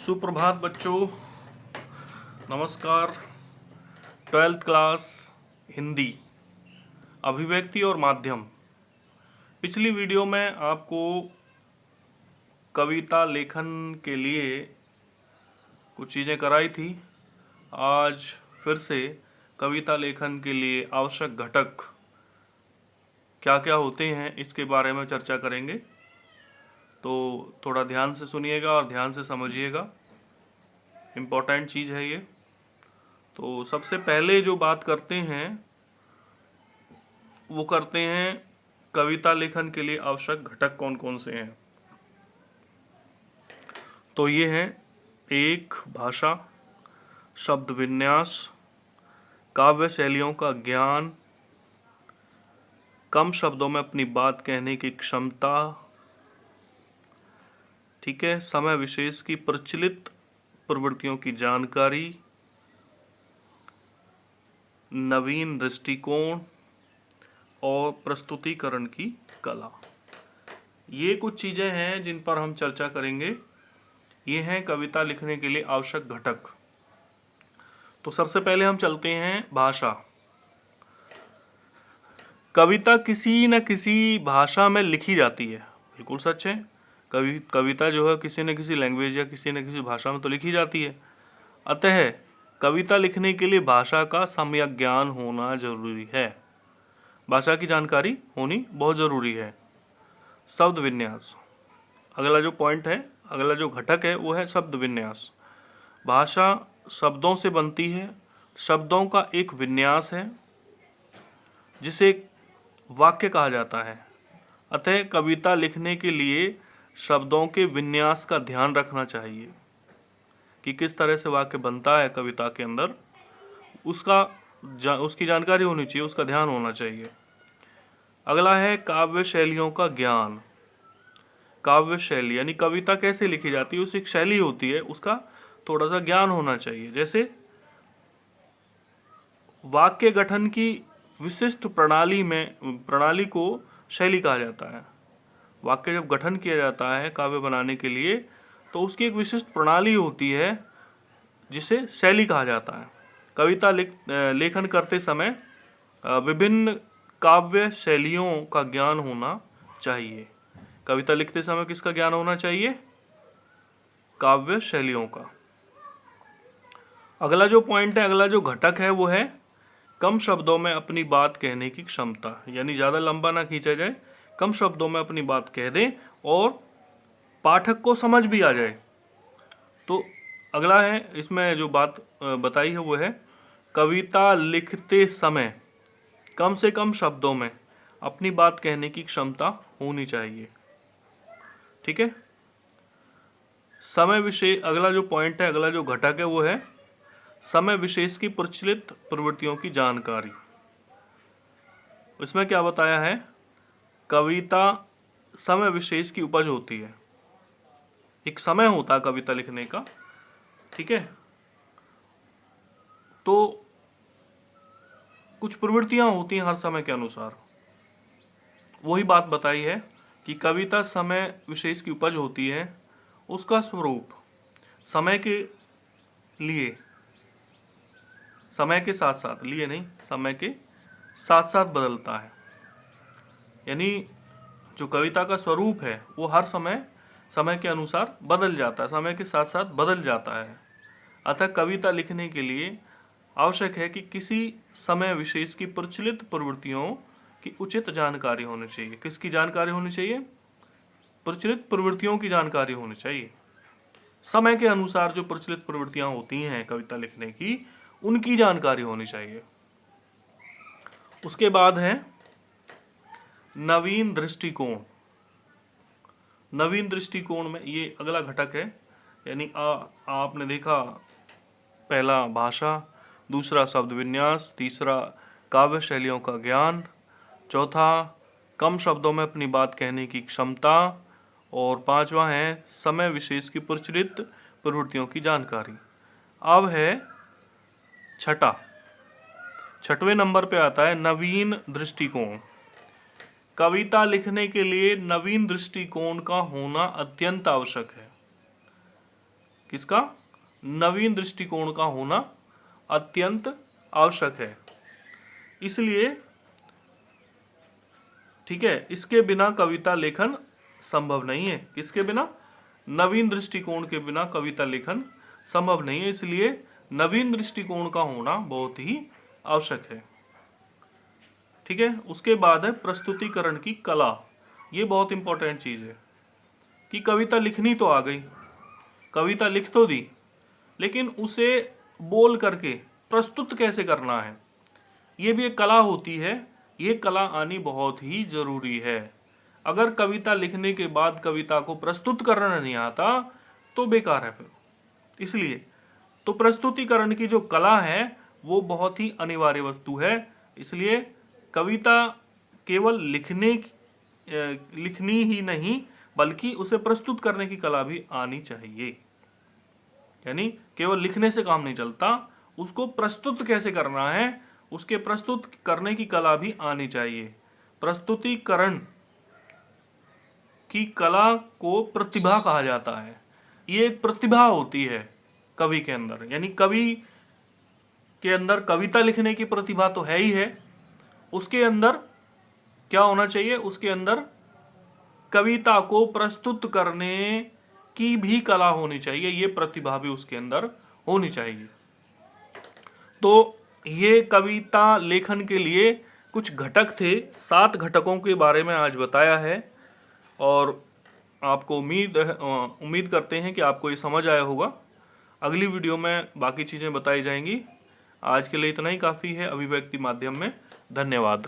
सुप्रभात बच्चों, नमस्कार। 12th क्लास हिंदी, अभिव्यक्ति और माध्यम। पिछली वीडियो में आपको कविता लेखन के लिए कुछ चीज़ें कराई थी। आज फिर से कविता लेखन के लिए आवश्यक घटक क्या क्या होते हैं इसके बारे में चर्चा करेंगे। तो थोड़ा ध्यान से सुनिएगा और ध्यान से समझिएगा, इम्पोर्टेंट चीज़ है ये। तो सबसे पहले जो बात करते हैं वो करते हैं कविता लेखन के लिए आवश्यक घटक कौन कौन से हैं। तो ये हैं: एक, भाषा, शब्द विन्यास, काव्य शैलियों का ज्ञान, कम शब्दों में अपनी बात कहने की क्षमता, ठीक है, समय विशेष की प्रचलित प्रवृत्तियों की जानकारी, नवीन दृष्टिकोण और प्रस्तुतिकरण की कला। ये कुछ चीज़ें हैं जिन पर हम चर्चा करेंगे। ये हैं कविता लिखने के लिए आवश्यक घटक। तो सबसे पहले हम चलते हैं भाषा। कविता किसी न किसी भाषा में लिखी जाती है, बिल्कुल सच है। कविता जो है किसी न किसी लैंग्वेज या किसी न किसी भाषा में तो लिखी जाती है। अतः कविता लिखने के लिए भाषा का सम्यक ज्ञान होना जरूरी है, भाषा की जानकारी होनी बहुत ज़रूरी है। शब्द विन्यास, अगला जो पॉइंट है, अगला जो घटक है वो है शब्द विन्यास। भाषा शब्दों से बनती है, शब्दों का एक विन्यास है जिसे वाक्य कहा जाता है। अतः कविता लिखने के लिए शब्दों के विन्यास का ध्यान रखना चाहिए कि किस तरह से वाक्य बनता है कविता के अंदर, उसकी जानकारी होनी चाहिए, उसका ध्यान होना चाहिए। अगला है काव्य शैलियों का ज्ञान। काव्य शैली यानी कविता कैसे लिखी जाती है, उसकी एक शैली होती है, उसका थोड़ा सा ज्ञान होना चाहिए। जैसे वाक्य गठन की विशिष्ट प्रणाली को शैली कहा जाता है। वाक्य जब गठन किया जाता है काव्य बनाने के लिए तो उसकी एक विशिष्ट प्रणाली होती है जिसे शैली कहा जाता है। कविता लेखन करते समय विभिन्न काव्य शैलियों का ज्ञान होना चाहिए। कविता लिखते समय किसका ज्ञान होना चाहिए? काव्य शैलियों का। अगला जो पॉइंट है, अगला जो घटक है वो है कम शब्दों में अपनी बात कहने की क्षमता। यानी ज़्यादा लंबा ना खींचा जाए, कम शब्दों में अपनी बात कह दें और पाठक को समझ भी आ जाए। तो अगला है, इसमें जो बात बताई है वो है कविता लिखते समय कम से कम शब्दों में अपनी बात कहने की क्षमता होनी चाहिए। ठीक है। समय विशेष, अगला जो पॉइंट है, अगला जो घटक है वो है समय विशेष की प्रचलित प्रवृत्तियों की जानकारी। इसमें क्या बताया है? कविता समय विशेष की उपज होती है, एक समय होता है कविता लिखने का। ठीक है। तो कुछ प्रवृत्तियां होती हैं हर समय के अनुसार, वही बात बताई है कि कविता समय विशेष की उपज होती है, उसका स्वरूप समय के लिए, समय के साथ साथ, लिए नहीं, समय के साथ साथ बदलता है। यानी जो कविता का स्वरूप है वो हर समय के अनुसार बदल जाता है, समय के साथ साथ बदल जाता है। अतः कविता लिखने के लिए आवश्यक है कि किसी समय विशेष की प्रचलित प्रवृत्तियों की उचित जानकारी होनी चाहिए। किसकी जानकारी होनी चाहिए? प्रचलित प्रवृत्तियों की जानकारी होनी चाहिए। समय के अनुसार जो प्रचलित प्रवृत्तियां होती हैं कविता लिखने की, उनकी जानकारी होनी चाहिए। उसके बाद है नवीन दृष्टिकोण। नवीन दृष्टिकोण में ये अगला घटक है। यानी आपने देखा, पहला भाषा, दूसरा शब्द विन्यास, तीसरा काव्य शैलियों का ज्ञान, चौथा कम शब्दों में अपनी बात कहने की क्षमता, और पांचवा है समय विशेष की प्रचलित प्रवृत्तियों की जानकारी। अब है छठवें नंबर पे आता है नवीन दृष्टिकोण। कविता लिखने के लिए नवीन दृष्टिकोण का होना अत्यंत आवश्यक है। किसका? नवीन दृष्टिकोण का होना अत्यंत आवश्यक है। इसलिए ठीक है, इसके बिना कविता लेखन संभव नहीं है। किसके बिना? नवीन दृष्टिकोण के बिना कविता लेखन संभव नहीं है। इसलिए नवीन दृष्टिकोण का होना बहुत ही आवश्यक है। ठीक है, उसके बाद है प्रस्तुतिकरण की कला। ये बहुत इंपॉर्टेंट चीज है कि कविता लिखनी तो आ गई, कविता लिख तो दी, लेकिन उसे बोल करके प्रस्तुत कैसे करना है, ये भी एक कला होती है। ये कला आनी बहुत ही जरूरी है। अगर कविता लिखने के बाद कविता को प्रस्तुत करना नहीं आता तो बेकार है फिर। इसलिए तो प्रस्तुतिकरण की जो कला है वो बहुत ही अनिवार्य वस्तु है। इसलिए कविता केवल लिखनी ही नहीं बल्कि उसे प्रस्तुत करने की कला भी आनी चाहिए। यानी केवल लिखने से काम नहीं चलता, उसको प्रस्तुत कैसे करना है, उसके प्रस्तुत करने की कला भी आनी चाहिए। प्रस्तुतिकरण की कला को प्रतिभा कहा जाता है। ये एक प्रतिभा होती है कवि के अंदर। यानी कवि के अंदर कविता लिखने की प्रतिभा तो है ही है, उसके अंदर क्या होना चाहिए? उसके अंदर कविता को प्रस्तुत करने की भी कला होनी चाहिए। ये प्रतिभा भी उसके अंदर होनी चाहिए। तो ये कविता लेखन के लिए कुछ घटक थे। 7 घटकों के बारे में आज बताया है और आपको उम्मीद करते हैं कि आपको ये समझ आया होगा। अगली वीडियो में बाकी चीज़ें बताई जाएंगी। आज के लिए इतना ही काफ़ी है अभिव्यक्ति माध्यम में। धन्यवाद।